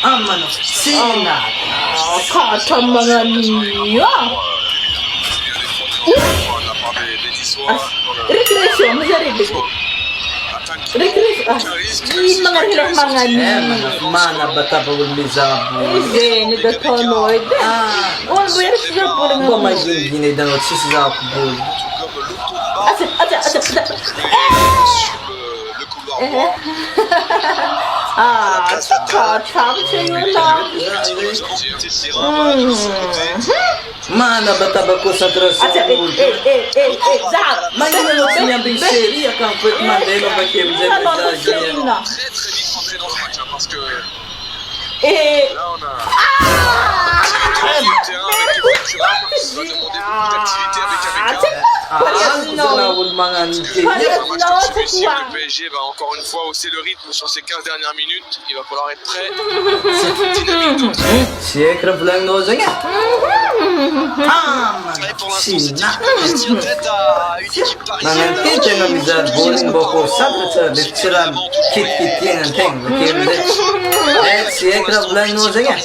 Amano, sina. Hatraminy. Recreation, mijery. Recreation. Mga hilang Mana batabawul mizabo. Ni da tonoid. On where is the bullet? Ba may gini dan o sisa ko bol. Mana bataba konsentrasyon. Zap. May nanonood niya bing serie akang pwede mandelo ba kayo dyan na dyan. Le PSG va encore une fois hausser le rythme sur ces 15 dernières minutes. Il va falloir être très dynamique. Siekra vlang nozeng ya. Et pour l'instant, cette équipe reste en tête à une équipe parisienne. Nanti jangan bisa bowling boko sabra diciram kit-kit yang teng. Siekra vlang nozeng ya.